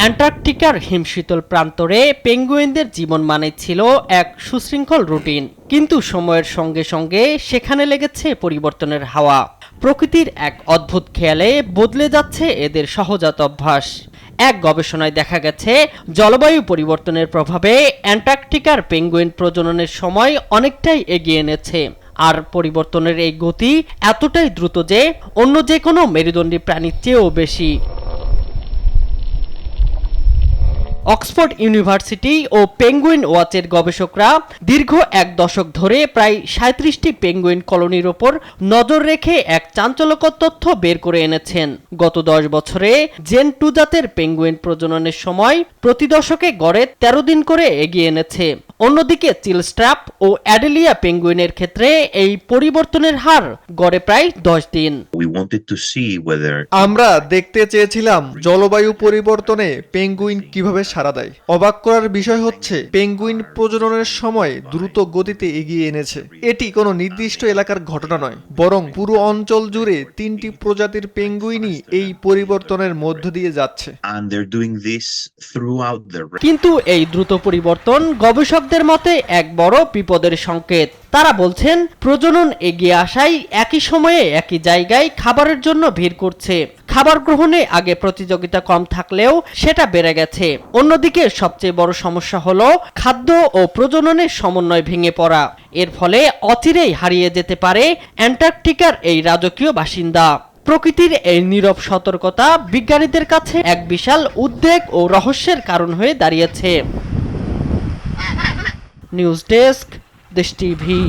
অ্যান্টার্কটিকার হিমশীতল প্রান্তরে পেঙ্গুইনদের জীবন মানে ছিল এক সুশৃঙ্খল রুটিন, কিন্তু সময়ের সঙ্গে সঙ্গে সেখানে লেগেছে পরিবর্তনের হাওয়া। প্রকৃতির এক অদ্ভুত খেয়ালে বদলে যাচ্ছে এদের সহজাত অভ্যাস। এক গবেষণায় দেখা গেছে জলবায়ু পরিবর্তনের প্রভাবে অ্যান্টার্কটিকার পেঙ্গুইন প্রজননের সময় অনেকটাই এগিয়ে এনেছে। আর পরিবর্তনের এই গতি এতটাই দ্রুত যে অন্য যে কোনো মেরুদণ্ডী প্রাণীর চেয়েও বেশি। অক্সফোর্ড ইউনিভার্সিটি ও পেঙ্গুইন ওয়াচের গবেষকরা দীর্ঘ এক দশক ধরে প্রায় ৩৭টি পেঙ্গুইন কলোনির ওপর নজর রেখে এক চাঞ্চল্যকর তথ্য বের করে এনেছেন। গত ১০ বছরে জেন 2 জাতের পেঙ্গুইন প্রজননের সময় প্রতি দশকে গড়ে ১৩ দিন করে এগিয়ে এনেছে। অন্যদিকে চিলস্ট্র্যাপ ও অ্যাডেলিয়া পেঙ্গুইনের ক্ষেত্রে এই পরিবর্তনের হার গড়ে প্রায় ১০ দিন। আমরা দেখতে চেয়েছিলাম জলবায়ু পরিবর্তনে পেঙ্গুইন কিভাবে সাড়া দেয়। অবাক করার বিষয় হচ্ছে পেঙ্গুইন প্রজননের সময় দ্রুত গতিতে এগিয়ে এনেছে। এটি কোনো নির্দিষ্ট এলাকার ঘটনা নয়, বরং পুরো অঞ্চল জুড়ে ৩টি প্রজাতির পেঙ্গুইনই এই পরিবর্তনের মধ্য দিয়ে যাচ্ছে। কিন্তু এই দ্রুত পরিবর্তন গবেষকদের মতে এক বড় বিপদের সংকেত। তারা বলছেন প্রজনন এগিয়ে আসায় একই সময়ে একই জায়গায় খাবারের জন্য ভিড় করছে। খাবার গ্রহণে আগে প্রতিযোগিতা কম থাকলেও সেটা বেড়ে গেছে। অন্যদিকে সবচেয়ে বড় সমস্যা হলো খাদ্য ও প্রজননের সমন্বয় ভেঙে পড়া। এর ফলে অচিরেই হারিয়ে যেতে পারে অ্যান্টার্কটিকার এই রাজকীয় বাসিন্দা। প্রকৃতির এই নীরব সতর্কতা বিজ্ঞানীদের কাছে এক বিশাল উদ্বেগ ও রহস্যের কারণ হয়ে দাঁড়িয়েছে। নিউজ ডেস্ক, দেশ টিভি।